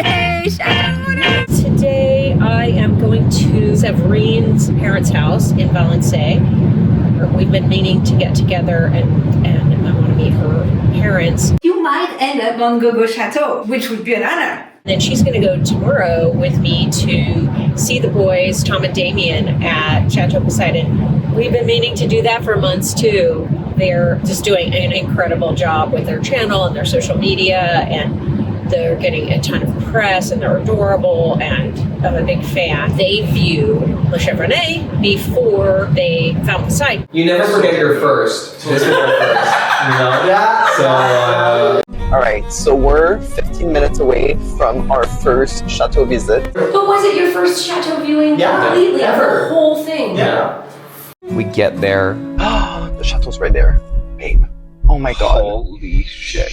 Hey, Chateau! Today I am going to Séverine's parents' house in Valençay. We've been meaning to get together and I want to meet her parents. You might end up on GoGo Chateau, which would be an honor. Then she's going to go tomorrow with me to see the boys, Tom and Damien, at Chateau Poseidon. We've been meaning to do that for months too. They're just doing an incredible job with their channel and their social media, and they're getting a ton of press, and they're adorable, and I'm a big fan. They viewed La Chevronnais before they found Poseidon. You never forget your first. This is your first. You know? Yeah. So, Alright, so we're 15 minutes away from our first chateau visit. But was it your first chateau viewing? Yeah, Completely, ever. the whole thing. yeah. We get there. The chateau's right there. Babe. Oh my god. Holy shit.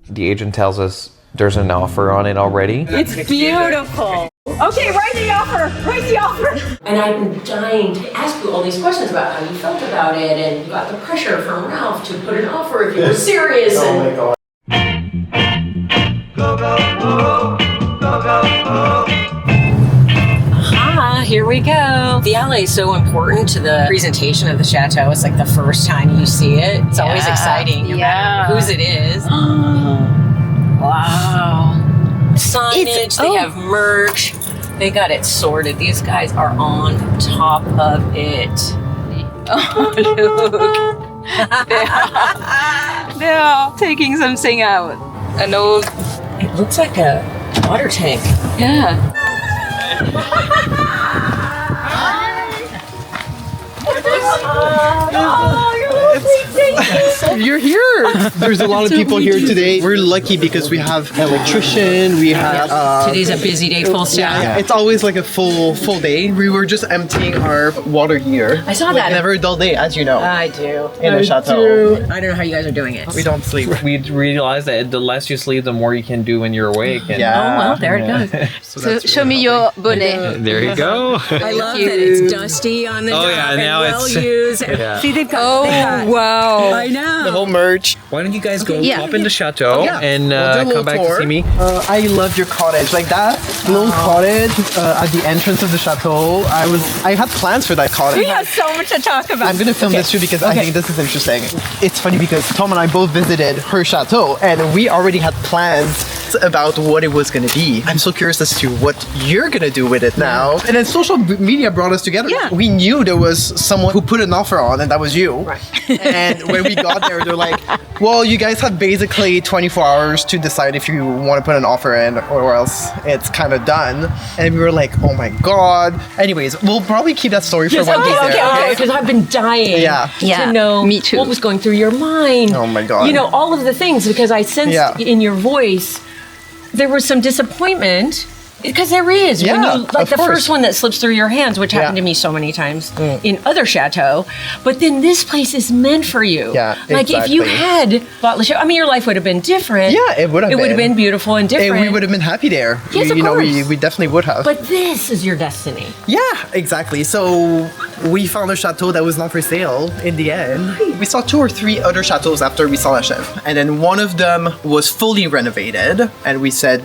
The agent tells us there's an offer on it already. It's beautiful. Okay, write the offer. Write the offer. And I've been dying to ask you all these questions about how you felt about it, and you got the pressure from Ralph to put an offer if you were serious. Oh my god. Here we go. The alley is so important to the presentation of the chateau. It's like the first time you see it. It's always exciting, no matter whose it is. Wow. Signage, they have merch. They got it sorted. These guys are on top of it. Oh, look. They're taking something out. An old... It looks like a water tank. Yeah. You're here. There's a lot of people here today. We're lucky because we have an electrician. We have. Today's a busy day, full staff. Yeah, it's always like a full day. We were just emptying our water heater. I saw like, that. Never a dull day, as you know. I do. In a chateau. I don't know how you guys are doing it. We don't sleep. We realized that the less you sleep, the more you can do when you're awake. And Yeah. Oh, well, there it goes. So show me your bonnet. there you go. I love that it's dusty on the Oh, top yeah, and now well it's- used. Yeah. See, they've got, Wow. I know. The whole merch. Why don't you guys go yeah. up in the chateau Yeah. and We'll do a little come back tour. to see me? I love your cottage. Like that little cottage at the entrance of the chateau. I had plans for that cottage. We have so much to talk about. I'm gonna film this too because I think this is interesting. It's funny because Tom and I both visited her chateau and we already had plans about what it was gonna be. I'm so curious as to what you're gonna do with it now. And then social media brought us together. Yeah. We knew there was someone who put an offer on and that was you. Right. And when we got there, they're like, well, you guys have basically 24 hours to decide if you want to put an offer in or else it's kind of done. And we were like, oh my God. Anyways, we'll probably keep that story for when he's there. Okay, because I've been dying Yeah, to know me too. what was going through your mind. Oh my God. You know, all of the things, because I sensed Yeah. in your voice there was some disappointment. Because there is. Yeah, when you, like of the course. first one that slips through your hands, which happened Yeah. to me so many times in other chateaux. But then this place is meant for you. Yeah, Like if you exactly. had bought Le Chateau, I mean, your life would have been different. Yeah, it would have It would have been. been beautiful and different. And we would have been happy there. Yes, of you know, course. we definitely would have. But this is your destiny. Yeah, exactly. So we found a chateau that was not for sale in the end. We saw 2 or 3 other chateaus after we saw La Chev. And then one of them was fully renovated. And we said,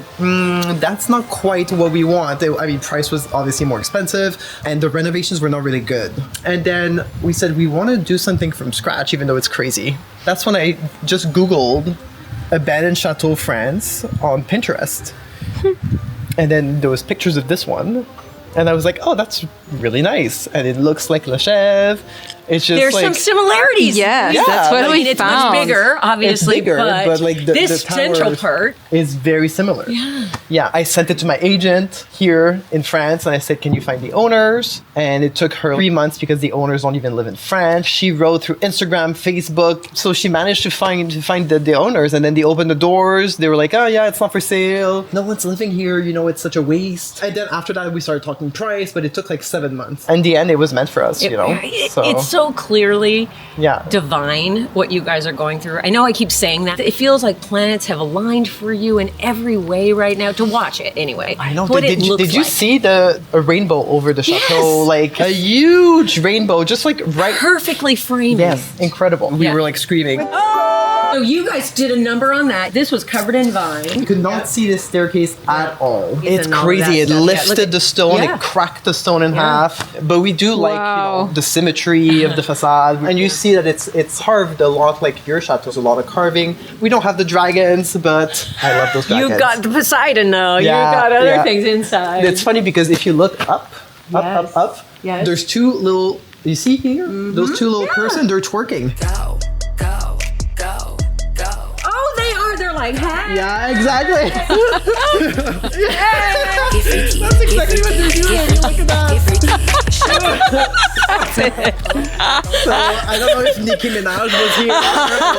that's not quite what we want. I mean, price was obviously more expensive and the renovations were not really good. And then we said, we want to do something from scratch, even though it's crazy. That's when I just Googled abandoned chateau France on Pinterest. And then there was pictures of this one. And I was like, oh, that's really nice. And it looks like La Chev. It's just There's like... some similarities. Yes, Yeah, that's what like, we It's found. much bigger, obviously, it's bigger, but like this the central towers part. is very similar. Yeah, I sent it to my agent here in France and I said, can you find the owners? And it took her 3 months because the owners don't even live in France. She wrote through Instagram, Facebook. So she managed to find the owners, and then they opened the doors. They were like, oh yeah, it's not for sale. No one's living here. You know, it's such a waste. And then after that, we started talking price, but it took like 7 months. In the end, it was meant for us, you know? It's so clearly yeah. divine what you guys are going through. I know I keep saying that. It feels like planets have aligned for you in every way right now, to watch it anyway. I know. What it looks Did you like. see a rainbow over the chateau? Yes. Like a huge rainbow, just like right. Perfectly framed. Yes, incredible. We Yeah. were like screaming. Oh! So you guys did a number on that. This was covered in vine. You could not see this staircase at all. It's It's all crazy. that It stuff. Yeah, look lifted at- the stone, Yeah. it cracked the stone in half. But we do like the symmetry of the facade. And you see that it's carved a lot like your chateau. There's a lot of carving. We don't have the dragons, but I love those dragons. You got the Poseidon though. Yeah, You got other yeah. things inside. It's funny because if you look up, Yes. up, Yes. there's two little, you see here? Those two little person, they're twerking. Oh, they are. They're like, hey. Yeah, exactly. That's exactly what they're doing. Look at that. So I don't know if Nicki Minaj was here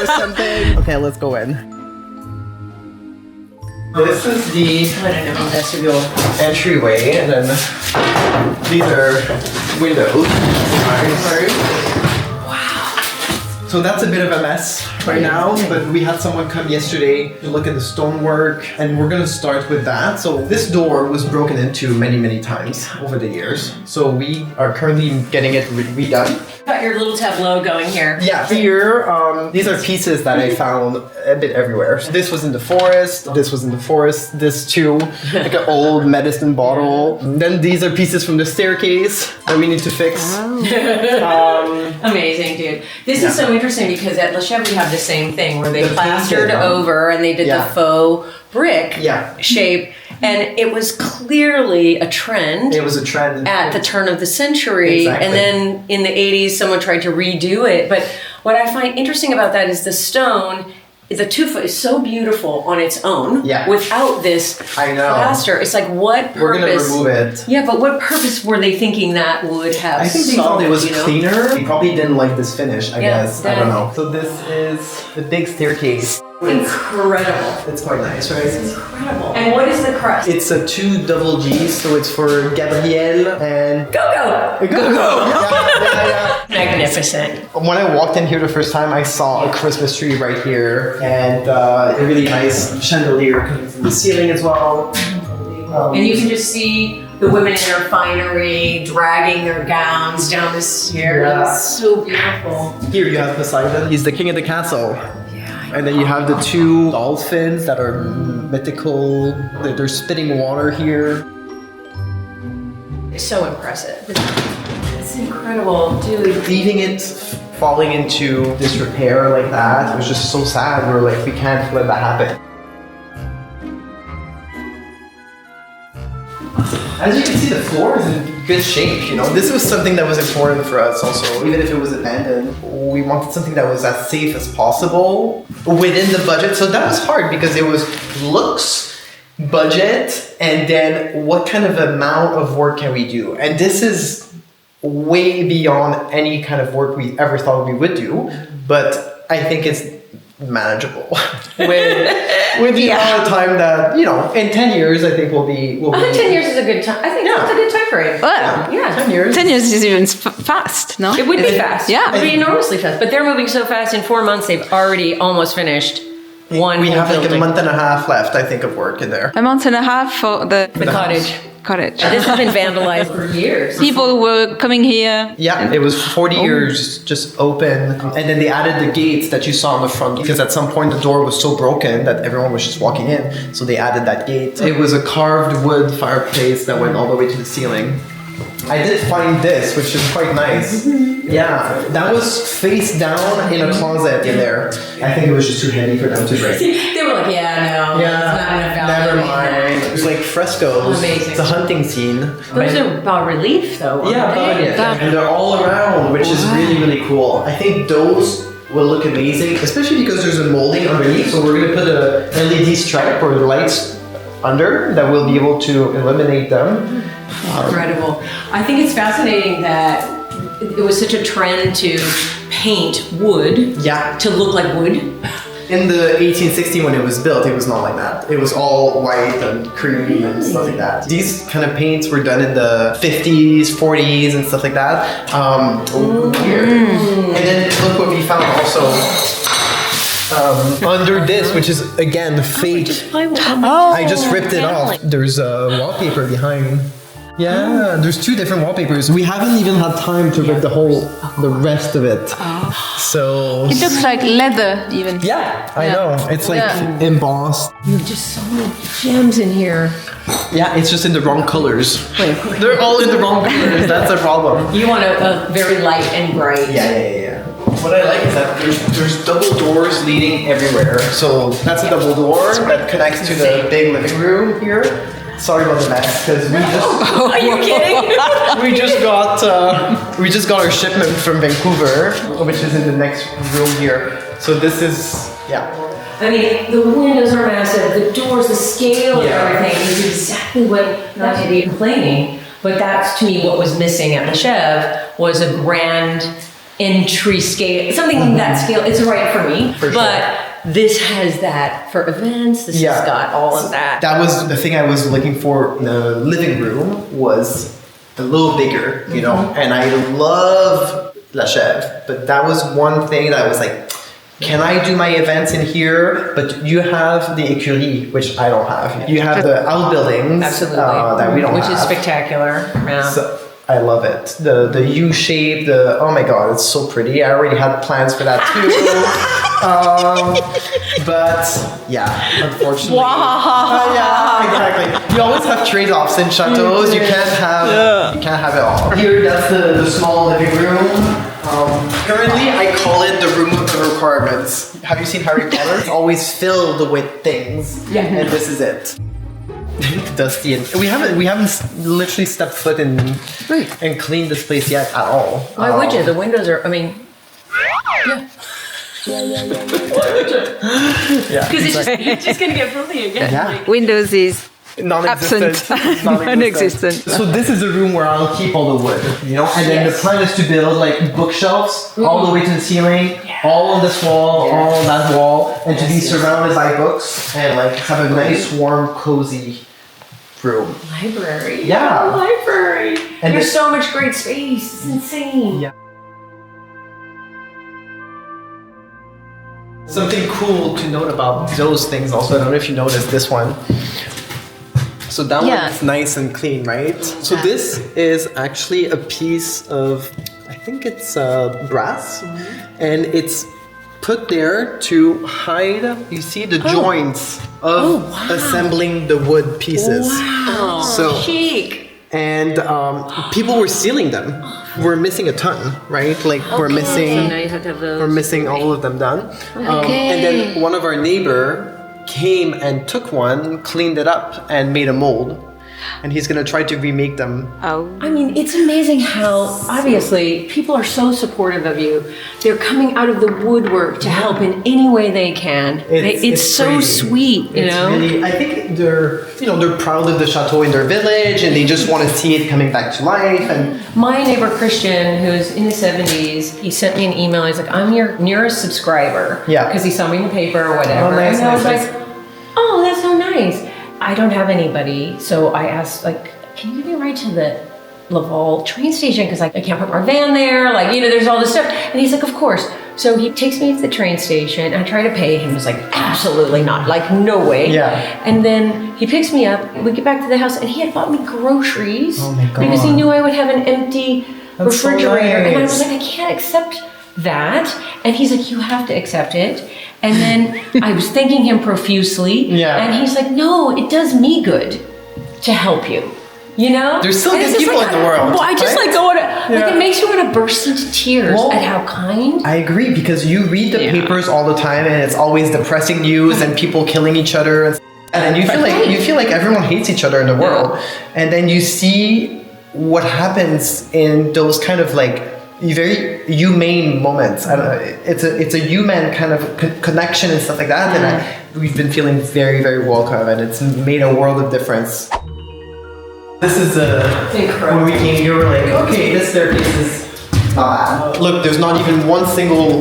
or something. Okay, let's go in. This is the vestibule entryway, and then these are windows. So that's a bit of a mess right now, but we had someone come yesterday to look at the stonework, and we're gonna start with that. So this door was broken into many, many times over the years. So we are currently getting it redone. Got your little tableau going here. Yeah, here, these are pieces that I found a bit everywhere. So this was in the forest, this was in the forest, this too, like an old medicine bottle. Then these are pieces from the staircase that we need to fix. Amazing, dude. This is so interesting because at La Chev we have the same thing where they The plastered painted, over and they did Yeah. the faux brick Yeah. shape, and it was clearly a trend. It was a trend. At the turn of the century, Exactly. and then in the 80s someone tried to redo it. But what I find interesting about that is the stone, the 2 foot is so beautiful on its own. Yeah. Without this I know. plaster. It's like, what purpose? We're gonna remove it. Yeah, but what purpose were they thinking that would have? I think they thought it was solved, you know? cleaner. They probably didn't like this finish, I Yeah, guess. I don't know. So this is the big staircase. Incredible. It's quite nice, right? Incredible. And what is the crust? It's a 2 double G's, so it's for Gabrielle and GoGo. GoGo. Yeah. Magnificent. When I walked in here the first time, I saw a Christmas tree right here and a really nice chandelier coming from the ceiling as well. And you can just see the women in their finery dragging their gowns down the stairs. Yeah. It's so beautiful. Here you have Poseidon. He's the king of the castle. Yeah. And then you have the 2 dolphins that are mythical. They're spitting water here. It's so impressive. It's incredible, dude. Leaving it falling into disrepair like that, it was just so sad. We're like, we can't let that happen. As you can see, the floor is in good shape, you know. This was something that was important for us also. Even if it was abandoned, we wanted something that was as safe as possible within the budget. So that was hard because it was looks, budget, and then what kind of amount of work can we do? And this is way beyond any kind of work we ever thought we would do. But I think it's manageable with the amount of time that, you know, in 10 years I think we'll be I think 10 years is a good time. I think that's a good time frame. Well, Yeah. 10 years. 10 years is even fast, no? It would be fast. Yeah. It would be enormously fast. But they're moving so fast. In 4 months, they've already almost finished one We whole have like building. a month and a half left, I think, of work in there. A month and a half for the cottage. cottage. This has been vandalized for years. People were coming here. Yeah, it was 40 years just open, and then they added the gates that you saw on the front because at some point the door was so broken that everyone was just walking in, so they added that gate. It was a carved wood fireplace that went all the way to the ceiling. I did find this, which is quite nice. Yeah, that was face down in a closet in there. I think it was just too heavy for them to bring. They were like, yeah, no, it's not enough value. Never mind. It was like frescoes. Amazing. It's a hunting scene. Those are bas relief, though. aren't Yeah, they? and they're all around, which is really, really cool. I think those will look amazing, especially because there's a molding underneath. So we're gonna put a LED stripe or lights under that will be able to illuminate them. Incredible. I think it's fascinating that it was such a trend to paint wood Yeah. to look like wood. In the 1860 when it was built, it was not like that. It was all white and cream and stuff like that. These kind of paints were done in the 50s, 40s and stuff like that. Weird. And then look what we found also. Under this, which is again fake. I just ripped it off. There's a wallpaper behind. Yeah, there's 2 different wallpapers. We haven't even had time to rip the rest of it. So It looks like leather even. yeah, I know. It's like embossed. You have just so many gems in here. Yeah, it's just in the wrong colors. They're all in the wrong colors. That's a problem. You want a very light and bright. Yeah. What I like is that there's double doors leading everywhere. So that's a double door that connects to the big living room here. Sorry about the mess, because we just Are you kidding? we just got our shipment from Vancouver, which is in the next room here. So this is I mean, the windows are massive, the doors, the scale of everything is exactly what, not to be complaining, but that's to me what was missing at the Chev was a grand entry scale, something that scale. It's right for me, but this has that for events. This has got all of that. That was the thing I was looking for in the living room, was a little bigger, you know, and I love La Chev, but that was one thing that I was like, can I do my events in here? But you have the écurie, which I don't have. You have the outbuildings that we don't have. Which is spectacular. Yeah. So, I love it. The U shape, oh my god, it's so pretty. I already had plans for that too. But yeah, unfortunately. Yeah, exactly. You always have trade-offs in chateaus. You can't have it all. Here, that's the small living room. Currently, I call it the room of the requirements. Have you seen Harry Potter? It's always filled with things. Yeah. And this is it. Dusty, and we haven't literally stepped foot in and cleaned this place yet at all. Why would you? The windows are, I mean, because you're just gonna get filthy again. Yeah. Windows is Non-existent. non-existent. So this is the room where I'll keep all the wood, you know? And then the plan is to build like bookshelves all the way to the ceiling, all on this wall, all on that wall, and to be surrounded by books and like have a nice, warm, cozy room. Library. Yeah. Library. And There's so much great space. It's insane. Yeah. Something cool to note about those things also, I don't know if you noticed this one. So that one's nice and clean, right? So this is actually a piece of, I think it's brass, and it's put there to hide, you see, the joints of assembling the wood pieces. Wow. So chic. And people were stealing them. We're missing a ton, right? Like we're missing, So now you have to have those. we're missing all of them done. And then one of our neighbor came and took one, cleaned it up, and made a mold. And he's gonna try to remake them. I mean, it's amazing how obviously people are so supportive of you. They're coming out of the woodwork to help in any way they can. It's so crazy. sweet, you know. Really, I think they're proud of the chateau in their village, and they just want to see it coming back to life. And my neighbor Christian, who's in his 70s, he sent me an email. He's like, "I'm your nearest subscriber." Yeah. Because he saw me in the paper or whatever. Oh, nice, and I was nice. like, "Oh, that's so nice." I don't have anybody, so I asked, like, "Can you give me a ride to the Laval train station? Because I can't park my van there. Like, you know, there's all this stuff." And he's like, "Of course." So he takes me to the train station. I try to pay him. He's like, "Absolutely not. Like, no way." Yeah. And then he picks me up. We get back to the house, and he had bought me groceries. Oh my God. Because he knew I would have an empty That's so refrigerator. And I was nice. like, "I can't accept that." And he's like, "You have to accept it." And then I was thanking him profusely. Yeah. And he's like, "No, it does me good to help you." You know? There's still And good it's just people like, in the world, Well, I just right? like go to, like, it makes you want to burst into tears Well, at how kind. I agree, because you read the papers all the time, and it's always depressing news and people killing each other, and then you feel like everyone hates each other in the world, and then you see what happens in those kind of like very humane moments. I don't know. It's a human kind of connection and stuff like that, and we've been feeling very, very welcome, and it's made a world of difference. This is when we came here, we're like, okay, this staircase is not bad. Look, there's not even one single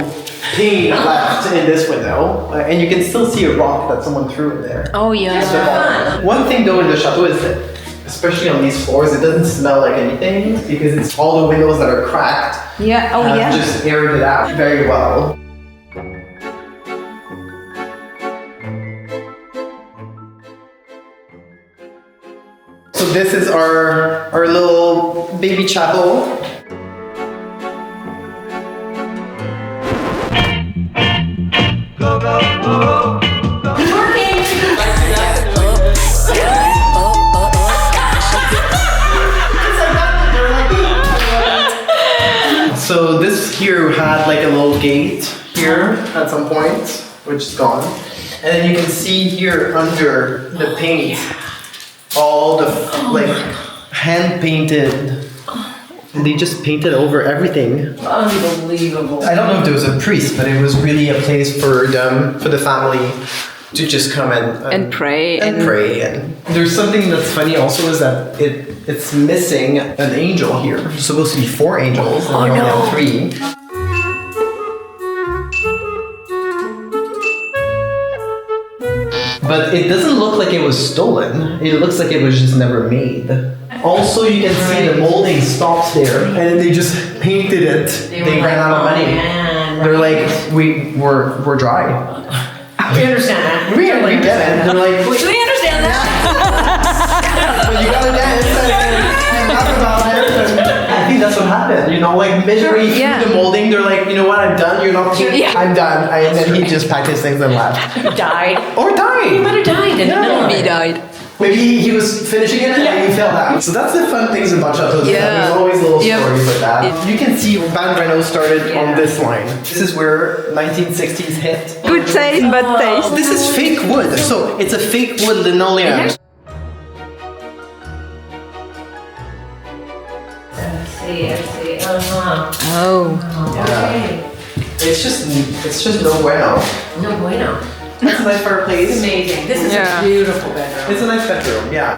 pane left in this window, and you can still see a rock that someone threw in there. Oh yeah. One thing though in the chateau is that, especially on these floors, it doesn't smell like anything because it's all the windows that are cracked. Yeah. Oh have yeah. just aired it out very well. So this is our little baby chapel. So this here had like a little gate here at some point, which is gone. And then you can see here under the paint, all the like hand painted. They just painted over everything. Unbelievable. I don't know if there was a priest, but it was really a place for them, for the family, to just come And pray. and pray. And there's something that's funny also is that it's missing an angel here. There's supposed to be 4 angels, and we only have 3. But it doesn't look like it was stolen. It looks like it was just never made. Also, you can see the molding stops there, and then they just painted it. They ran out of money. They're like, we're dry. We understand that. We get it. They're like, We understand that. but you gotta dance and talk about it. And I think that's what happened. You know, like midway through the molding, they're like, you know what, I'm done. You're not painting. Yeah. I'm done. And then he just packed his things and left. Died. Or He died. might have died in the middle of He it. died. Maybe he was finishing it and he fell down. So that's the fun things about Chateau. Yeah. There's always little Yep. stories like that. You can see Van Reno started on this line. This is where 1960s hit. Good taste, bad taste. This is fake wood. So it's a fake wood linoleum. Let's see. Oh. Okay. It's just no bueno. No bueno. That's a nice fireplace. Amazing. This is Yeah. a beautiful bedroom. It's a nice bedroom, yeah.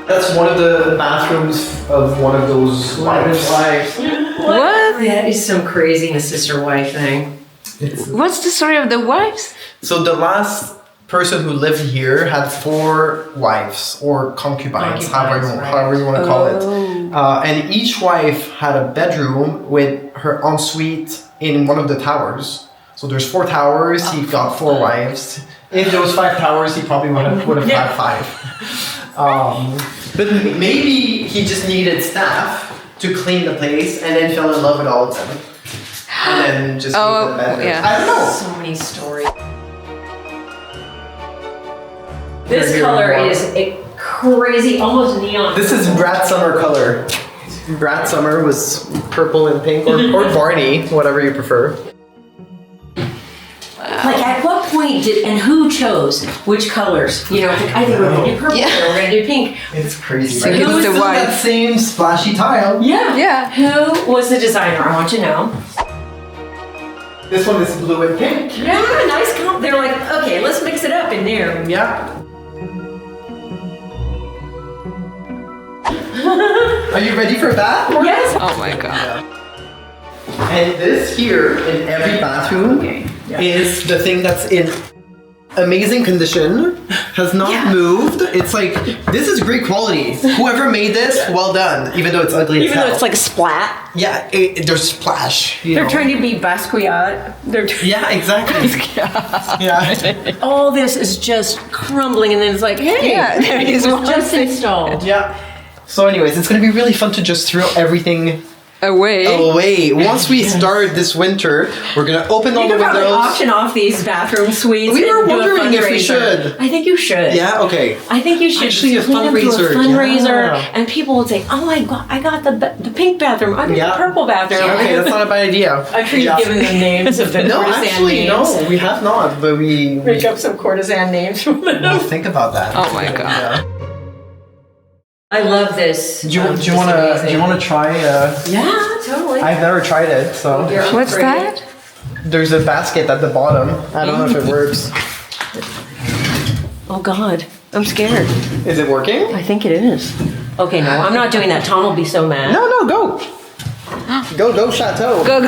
That's one of the bathrooms of one of those wives. What? That is some craziness, sister-wife thing. What's the story of the wives? So the last person who lived here had 4 wives or concubines, however you want to call it. And each wife had a bedroom with her ensuite in one of the towers. So there's 4 towers. He got 4 wives. If there was 5 towers, he probably would have had 5. But maybe he just needed staff to clean the place, and then fell in love with all of them, and then just made the bedroom. yeah. I don't know. So many stories. This Here, color here, is crazy, almost neon. This is Brad Summer color. Brad Summer was purple and pink, or Barney, whatever you prefer. Like, at what point and who chose which colors? You know, I think we're gonna do purple, Yeah. we're gonna do pink. It's crazy, So right? it's It was the still white. that same splashy tile. Yeah. Yeah. Who was the designer? I want to know. This one is blue and pink. Yeah, nice comp. They're like, okay, let's mix it up in there. Yeah. Are you ready for that? Yes. Oh my god. And this here in every bathroom is the thing that's in amazing condition, has not moved. It's like, this is great quality. Whoever made this, well done. Even though it's ugly as Even though hell. it's like splat. Yeah, there's splash. They're trying to be Basquiat. Yeah, exactly. Yeah. All this is just crumbling, and then it's like, hey, Yeah, there is it was one just thing. installed. Yeah. So anyways, it's gonna be really fun to just throw everything Away. away. Once we start this winter, we're gonna open all You the could probably windows. auction off these bathroom suites. We and were do a wondering if we fundraiser. should. I think you should. Yeah, okay. I think you should Actually, a clean them to fundraiser, a fundraiser, yeah. and people would say, "Oh my god, I got the pink bathroom. I got Yeah. the purple bathroom." Okay, that's not a bad idea. I'm sure you've Yeah. given them names of the No, courtesan actually, names. no, we have not, but we Make up some courtesan names from them. we'll think about that. Oh my god. Yeah. I love this. Do you wanna try? Yeah, totally. I've never tried it, so You're What's upgraded. that? there's a basket at the bottom. I don't know if it works. Oh God, I'm scared. Is it working? I think it is. Okay, no, I'm not doing that. Tom will be so mad. No, go. Go, Chateau. Go.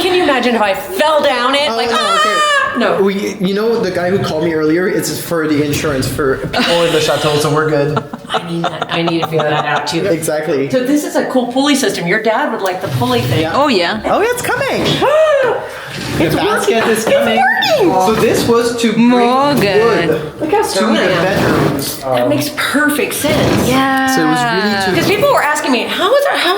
Can you imagine if I fell down it? Like, no, no. You know the guy who called me earlier? It's for the insurance for people in the chateau, so we're good. I need to figure that out too. Exactly. So this is a cool pulley system. Your dad would like the pulley thing. Yeah. Oh yeah. Oh, it's coming. It's The basket working. is coming. It's working. So this was to break Morgan. wood. Look how cluster. to the Yeah. bedrooms. That makes perfect sense. Yeah. So it was really Because people were asking me, how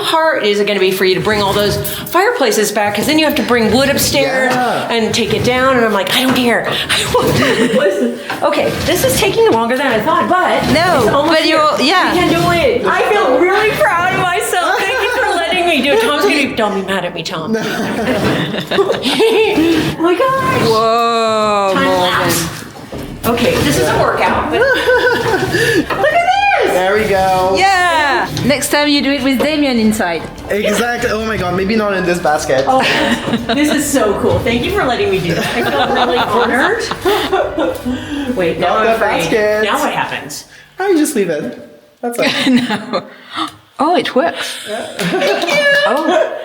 hard is it going to be for you to bring all those fireplaces back? Because then you have to bring wood upstairs Yeah. and take it down. And I'm like, I don't care. I want to listen. Okay, this is taking longer than I thought, but No, it's almost but here. yeah. We can do it. I feel really proud of myself. Thank you for letting me do it. Tom's going to don't be mad at me, Tom. Oh my gosh. Whoa. Time Morgan. lapse. Okay, this is a workout. But look at this. There we go. Yeah. Next time you do it with Damien inside. Exactly. Oh my god, maybe not in this basket. Oh, this is so cool. Thank you for letting me do this. I feel really honored. Wait, now Not I'm the afraid. basket. Now what happens? I just leave it. That's it. No. Oh, it works. Oh.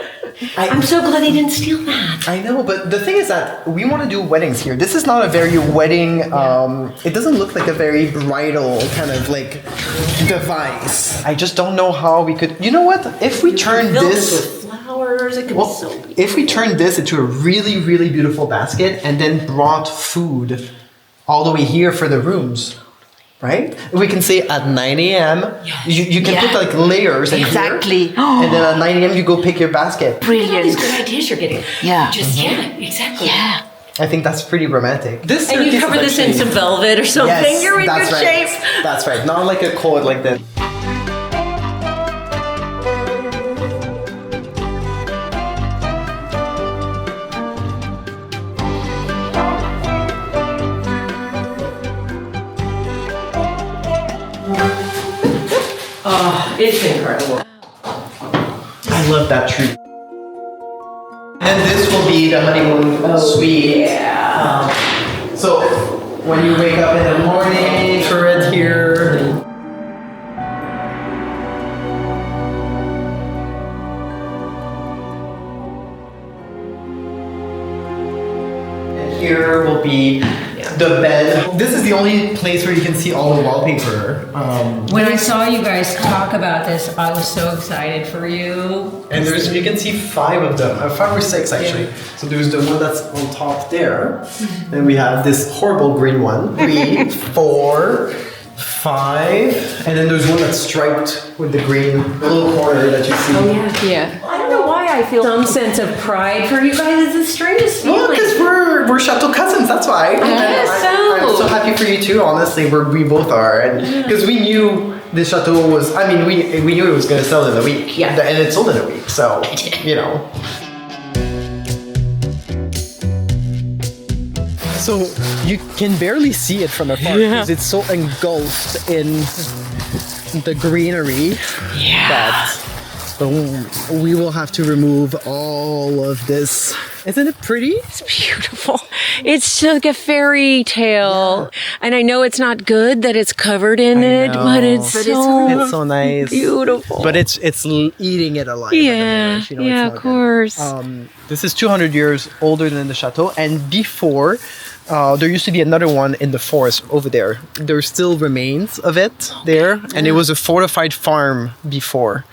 I'm so glad they didn't steal that. I know, but the thing is that we want to do weddings here. This is not a very wedding, it doesn't look like a very bridal kind of like device. I just don't know how we could, you know what? If we turn Fill this, with flowers. It could well, be so beautiful. if we turn this into a really, really beautiful basket and then brought food all the way here for the rooms, right? We can say at 9 a.m. You can put like layers in Exactly. here, and then at 9 a.m. you go pick your basket. Look at all these Brilliant. good ideas you're getting. Yeah. Just, exactly. Yeah. I think that's pretty romantic. This And you staircase cover is this in actually- some velvet or something. Yes, You're in that's good right. shape. That's right. Not like a cord like that. Oh, it's incredible. I love that tree. And this will be the honeymoon suite. Yeah. So when you wake up in the morning, for it here. And here will be the bed. This is the only place where you can see all the wallpaper. When I saw you guys talk about this, I was so excited for you. And there's, you can see 5 of them, 5 or 6 actually. So there's the one that's on top there. Then we have this horrible green one. 3, 4, 5. And then there's one that's striped with the green little corner that you see. Oh, yeah. Yeah. I don't know why I feel some sense of pride for you guys. It's the strangest feeling. Well, because we're Chateau cousins, that's why. guess I'm so. so happy for you too, honestly, we both are. And because we knew the Chateau was, I mean, we knew it was going to sell in a week. Yeah. And it sold in a week, so, you know. So you can barely see it from afar because it's so engulfed in the greenery that we will have to remove all of this. Isn't it pretty? It's beautiful. It's like a fairy tale. And I know it's not good that it's covered in it, know. but it's It's so nice. beautiful. But it's eating it alive. Yeah, you know, yeah, it's of not course. good. This is 200 years older than the chateau, and before there used to be another one in the forest over there. There still remains of it there, and it was a fortified farm before.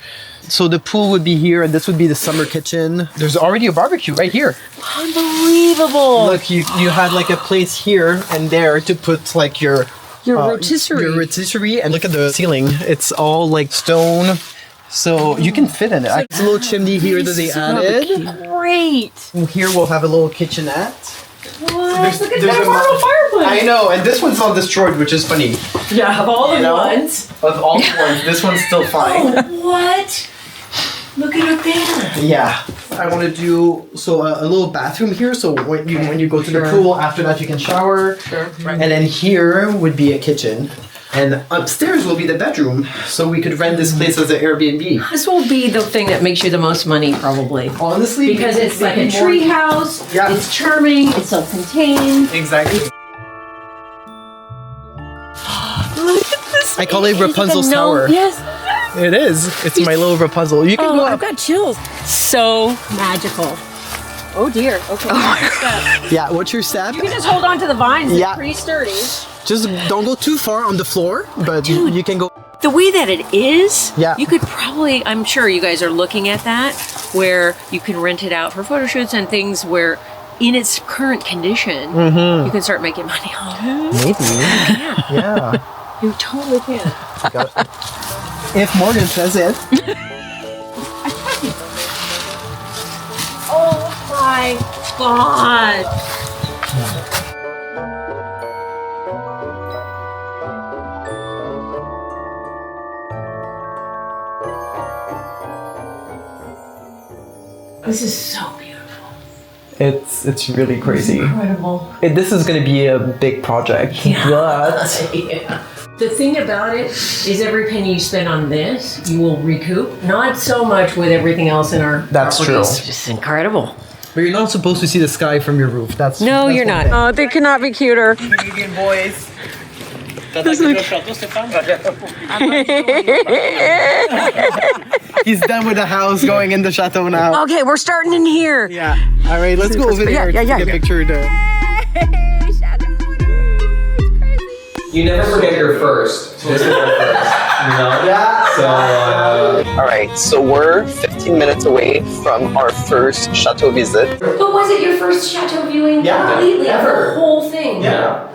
So the pool would be here, and this would be the summer kitchen. There's already a barbecue right here. Unbelievable. Look, you had like a place here and there to put like your rotisserie. Your rotisserie, and look at the ceiling. It's all like stone, so you can fit in it. It's a little chimney here that they added. Great. And here we'll have a little kitchenette. What? There's- Look at there's that a marble fireplace. I know, and this one's not destroyed, which is funny. Yeah, of all the know? ones. Of all the ones, this one's still fine. Oh, what? Look at it there. Yeah, I want to do a little bathroom here. So when you go to the pool, after that you can shower. And then here would be a kitchen, and upstairs will be the bedroom. So we could rent this place as an Airbnb. This will be the thing that makes you the most money, probably. Honestly, Because it's like a more- tree house. Yeah. It's charming. It's self-contained. Exactly. Look at this. I call it It's like a Rapunzel's gnome. tower. Yes. It is. It's my little Rapunzel. You can Oh, go I've up. got chills. So magical. Oh dear. Okay. Yeah. What's your step? You can just hold on to the vines. Yeah. It's pretty sturdy. Just don't go too far on the floor, but you can go. The way that it is, Yeah. you could probably, I'm sure you guys are looking at that, where you can rent it out for photo shoots and things where in its current condition, you can start making money on it. Maybe. Yeah. You totally can. If Morgan says it. Oh my god. This is so beautiful. It's really crazy. Incredible. This is going to be a big project, but Yeah. The thing about it is every penny you spend on this, you will recoup. Not so much with everything else in our That's properties. true. Just incredible. but you're not supposed to see the sky from your roof. That's No, that's you're one not. thing. Oh, they cannot be cuter. Canadian boys. He's done with the house, going in the chateau now. Okay, we're starting in here. Yeah. All right, let's go over there. Yeah. Take a picture of the. You never forget your first. This is our first. You know? Yeah. So, All right, so we're 15 minutes away from our first chateau visit. But was it your first chateau viewing Yeah, completely? ever. The whole thing? Yeah.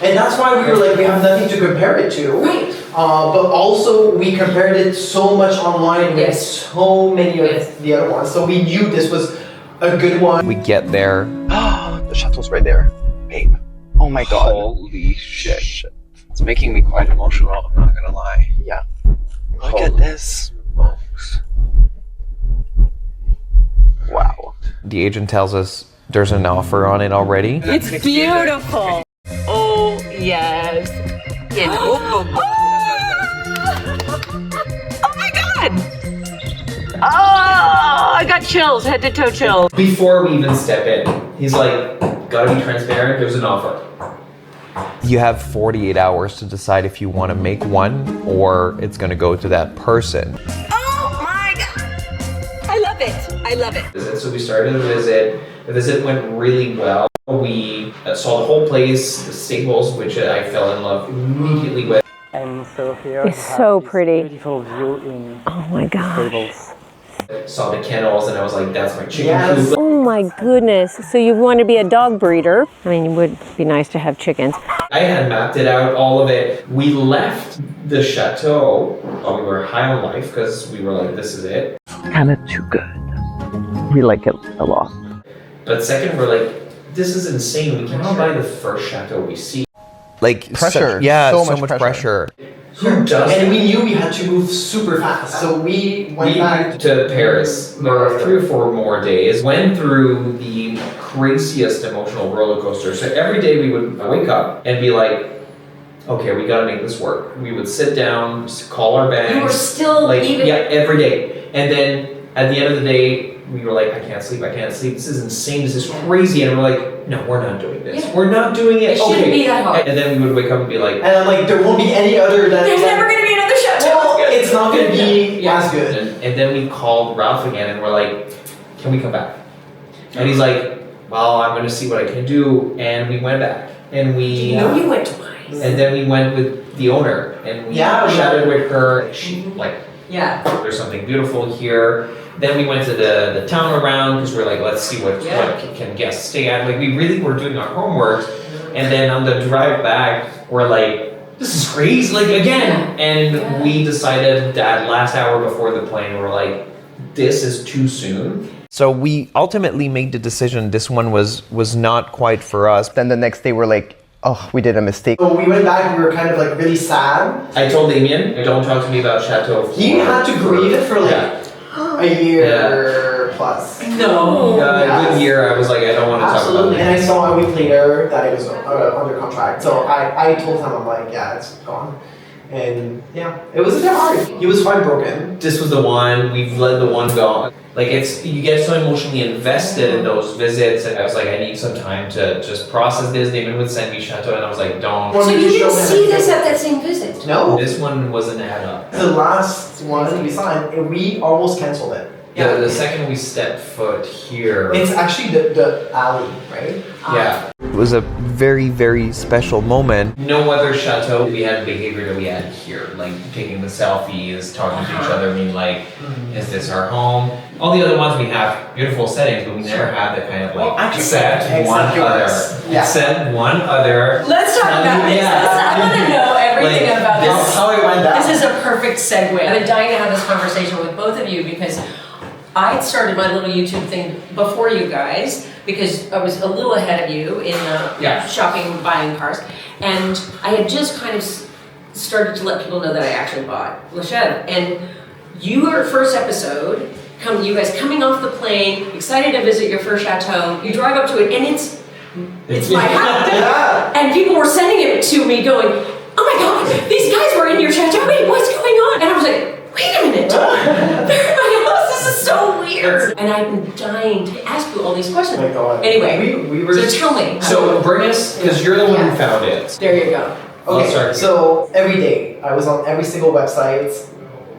And that's why we were like, we have nothing to compare it to. Right. But also, we compared it so much online with Yes. so many of the other ones. So we knew this was a good one. We get there. The chateau's right there. Babe. Oh my god. Holy shit. It's making me quite emotional, I'm not gonna lie. Yeah. Look at this. Wow. The agent tells us there's an offer on it already. It's beautiful. Oh, yes. Oh my god. Oh, I got chills, head to toe chills. before we even step in, he's like, gotta be transparent, there's an offer. You have 48 hours to decide if you want to make one or it's going to go to that person. Oh my god. I love it. I love it. So we started the visit. The visit went really well. We saw the whole place, the stables, which I fell in love immediately with. And so here It's so pretty. beautiful view in Oh my gosh. stables. Saw the kennels and I was like, that's my chicken Yes. coop. Oh my goodness. So you want to be a dog breeder. I mean, it would be nice to have chickens. I had mapped it out, all of it. We left the chateau while we were high on life because we were like, this is it. Kind of too good. We like it a lot. But second, we're like, this is insane. We cannot buy the first chateau we see. Like Pressure. so So much much pressure. Who does And it? we knew we had to move super fast, so we went We back. went to Paris. There were 3 or 4 more days. Went through the craziest emotional roller coaster. So every day we would wake up and be like, okay, we gotta make this work. We would sit down, call our banks. You were still like, even. yeah, every day. And then at the end of the day, we were like, I can't sleep. This is insane, this is crazy. And we're like, no, we're not doing this. Yeah. We're not doing it. It shouldn't okay. be that hard. And then we would wake up and be like, And I'm like, there won't be any other than. There's never going to be another chateau. Well, it's not going to be as good. And then we called Ralph again and we're like, can we come back? And he's like, well, I'm gonna see what I can do. And we went back. And we No, you went twice. and then we went with the owner and we Yeah, we chatted with her. She like, Yeah. there's something beautiful here. Then we went to the town around because we're like, let's see what can guests stay at. Like we really were doing our homework. And then on the drive back, we're like, this is crazy, like again. And we decided that last hour before the plane, we were like, this is too soon. So we ultimately made the decision this one was not quite for us. Then the next day we're like, oh, we did a mistake. So we went back, we were kind of like really sad. I told Damien, don't talk to me about Chateau. He had to grieve it for like a year plus. No. A good year, I was like, I don't want to talk about Absolutely. it. And I saw a week later that it was under contract. So I told him, I'm like, yeah, it's gone. And yeah, it was a bit hard. He was heartbroken. This was the one, we've let the one go. Like you get so emotionally invested in those visits, and I was like, I need some time to just process this. Damien would send me Chateau, and I was like, don't. So you didn't see this at that same visit? No. This one was an add up. The last one we signed, we almost canceled it. The second we stepped foot here. It's actually the alley, right? Yeah. It was a very, very special moment. No other chateau we had behavior that we had here, like taking the selfies, talking to each other, being like, is this our home? All the other ones we have beautiful settings, but we never had that kind of like except one other. Yeah. Except one other. Let's talk about this. I want to know everything Like, about this. How it went down. This is a perfect segue. I've been dying to have this conversation with both of you because I started my little YouTube thing before you guys because I was a little ahead of you in shopping, buying cars. And I had just kind of started to let people know that I actually bought La Chev. And your first episode, you guys coming off the plane, excited to visit your first chateau, you drive up to it and it's my house. Yeah. And people were sending it to me going, oh my God, these guys were in your chateau, wait, what's going on? And I was like, wait a minute, they're in my house, this is so weird. And I've been dying to ask you all these questions. Oh my God. Anyway, we were so tell me. So bring us, because you're the one who found it. There you go. Let's start Okay, here. so every day I was on every single website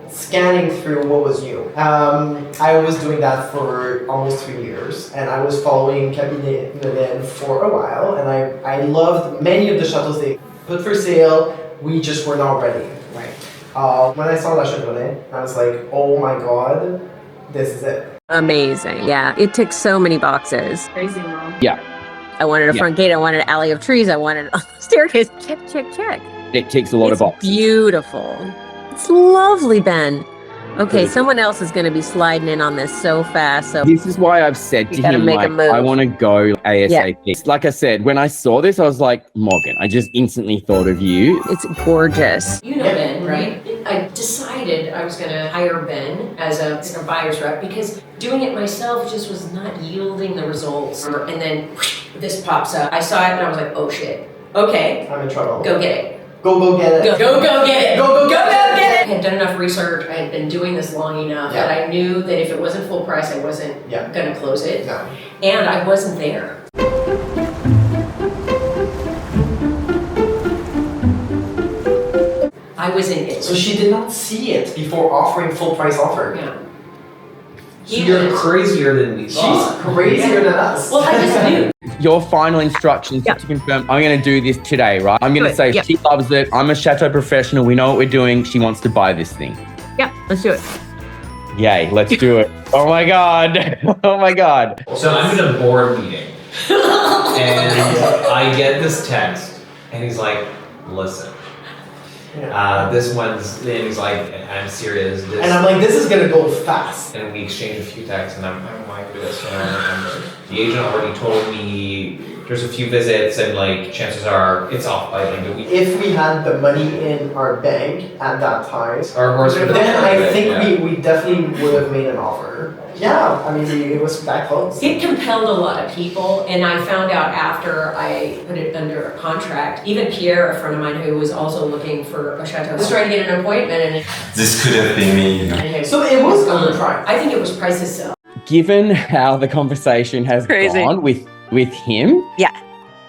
scanning through what was new. I was doing that for almost 3 years, and I was following Cabinet for a while, and I loved many of the chateaus they put for sale. We just were not ready. Right. When I saw La Chevronnais, I was like, oh my God, this is it. Amazing. Yeah. It ticks so many boxes. Crazy, Mom. Yeah. I wanted a front gate. I wanted an alley of trees. I wanted a staircase. Check, check, check. It ticks a lot of It's boxes. beautiful. It's lovely, Ben. Okay, someone else is going to be sliding in on this so fast. So This is why I've said You to gotta him, make a like, move. I want to go ASAP. Like I said, when I saw this, I was like, Morgan, I just instantly thought of you. it's gorgeous. You know Ben, right? I decided I was going to hire Ben as a buyer's rep because doing it myself just was not yielding the results. And then this pops up. I saw it and I was like, oh shit. Okay, I'm in trouble. go get it. Go get it. Go get it. Go get get it. I had done enough research. I had been doing this long enough Yeah. that I knew that if it wasn't full price, I wasn't Yeah. going to close it. No. And I wasn't there. I was in it. So she did not see it before offering full price offer. Yeah. So you're crazier than we thought. She's crazier than us. Well, I just knew. Your final instructions to confirm, I'm going to do this today, right? I'm going to say she loves it. I'm a chateau professional. We know what we're doing. She wants to buy this thing. Yeah, let's do it. Yay, let's do it. Oh my God. Oh my God. So I'm in a board meeting, and I get this text, and he's like, listen, this one's, and he's like, I'm serious. This, And I'm like, this is gonna go fast. and we exchange a few texts, and I'm like, this, and the agent already told me there's a few visits, and like, chances are it's off by the end of the week. If we had the money in our bank at that time, Our horse for the then I yeah. think we definitely would have made an offer. Yeah, I mean, it was that close. It compelled a lot of people, and I found out after I put it under a contract. Even Pierre, a friend of mine who was also looking for a chateau, was trying to get an appointment, and This could have been me, you know. So it was underpriced. I think it was priced to sell. Given how the conversation has gone with him, Yeah.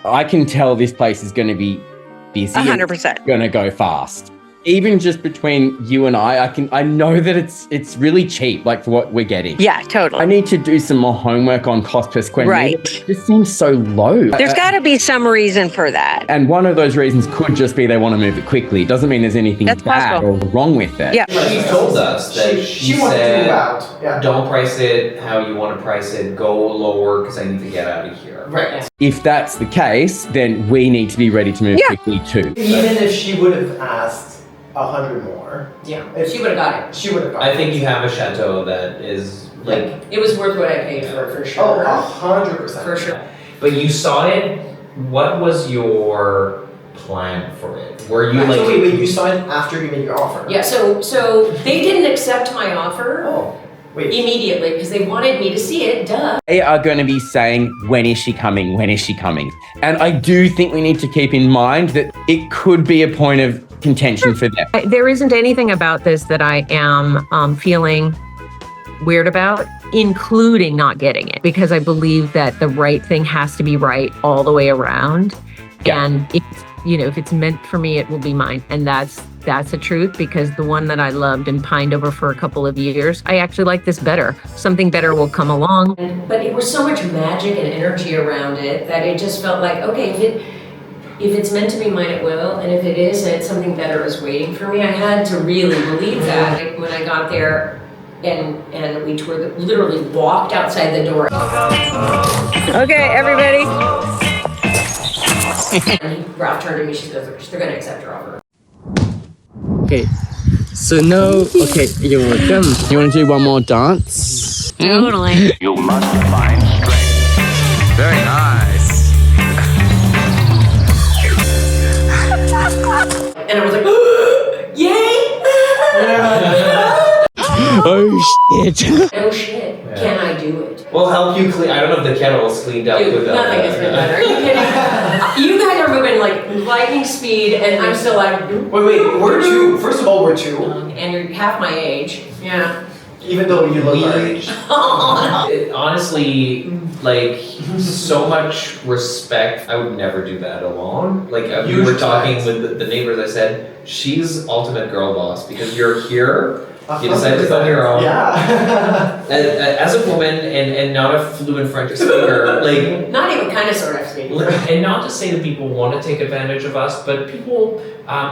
I can tell this place is going to be busy. 100%. Going to go fast. Even just between you and I know that it's really cheap, like for what we're getting. Yeah, totally. I need to do some more homework on cost per square Right. meter. It just seems so low. There's got to be some reason for that. And one of those reasons could just be they want to move it quickly. It doesn't mean there's anything That's bad possible. or wrong with it. Yeah. She told us that she wanted to said, move out. Yeah. don't price it how you want to price it, go lower because I need to get out of here. Right. If that's the case, then we need to be ready to move quickly too. Even if she would have asked 100 more, Yeah, she would have got it. she would have got I think you have a chateau that is like, It was worth what I paid for Oh, sure. 100%. For sure. but you saw it. What was your plan for it? Were you like, So wait, you saw it after you made your offer? Yeah, so they didn't accept my offer Oh, wait. immediately because they wanted me to see it, duh. They are going to be saying, when is she coming? When is she coming? And I do think we need to keep in mind that it could be a point of contention for them. There isn't anything about this that I am feeling weird about, including not getting it, because I believe that the right thing has to be right all the way around. Yeah. And if it's meant for me, it will be mine. And that's that's the truth, because the one that I loved and pined over for a couple of years, I actually like this better. Something better will come along. But it was so much magic and energy around it that it just felt like, okay, if it's meant to be mine, it will. And if it isn't, something better is waiting for me. I had to really believe that. Like, when I got there and we toured, literally walked outside the door. Okay, everybody. And Ralph turned to me, she goes, they're going to accept your offer. Okay, so now, okay, you're welcome. You want to do one more dance? Totally. You must find strength. Very nice. And I was like, yay! Oh shit. Oh shit, can I do it? We'll help you clean. I don't know if the kettle is cleaned up Dude, with nothing has been done. Are you kidding? You guys are moving like lightning speed, and I'm still like. Wait, we're two. First of all, we're two. And you're half my age. Yeah. Even though you look our age. Honestly, like, so much respect. I would never do that alone. Like, we were talking with the neighbors, I said, she's ultimate girl boss because you're here. You decided to go on your own. Yeah. As a woman and not a fluent French speaker, like. Not even kind of sort of speaking. And not to say that people want to take advantage of us, but people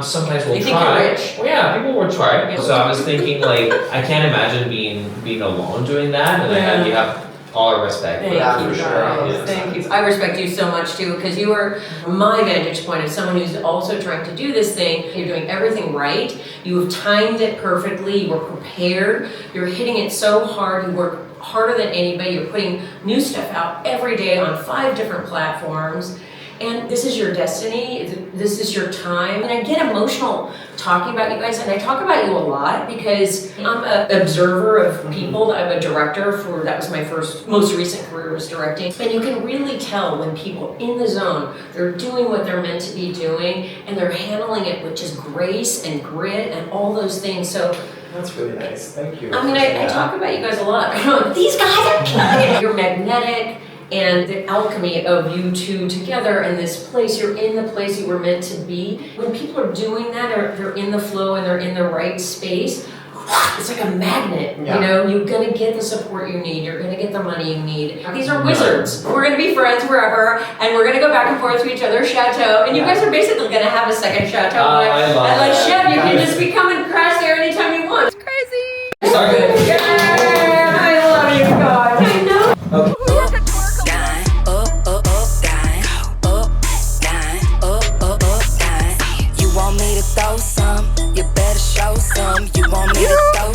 sometimes will They try. think you're rich. Well, yeah, people will try. So I was thinking, like, I can't imagine being alone doing that, and you have all our respect for that for sure. Guys. Thank you. I respect you so much too, because you are my vantage point as someone who's also trying to do this thing. You're doing everything right. You have timed it perfectly. You were prepared. You're hitting it so hard. You work harder than anybody. You're putting new stuff out every day on 5 different platforms. And this is your destiny, this is your time. And I get emotional talking about you guys, and I talk about you a lot because I'm an observer of people. I'm a director that was my most recent career was directing. And you can really tell when people in the zone, they're doing what they're meant to be doing, and they're handling it with just grace and grit and all those things. So that's really nice, thank you. I mean, I talk about you guys a lot. These guys are killing it. You're magnetic. And the alchemy of you two together in this place, you're in the place you were meant to be. When people are doing that, or they're in the flow and they're in the right space, it's like a magnet, Yeah. you know? You're gonna get the support you need, you're gonna get the money you need. These are wizards. We're gonna be friends forever, and we're gonna go back and forth to each other's chateau, and you guys are basically gonna have a second chateau. I love and like that. Chev, you can just be come and crash there anytime you want. It's crazy. Sorry. Yeah, I love you guys. I know. Okay. You want me to throw some? You better show some. You want me to throw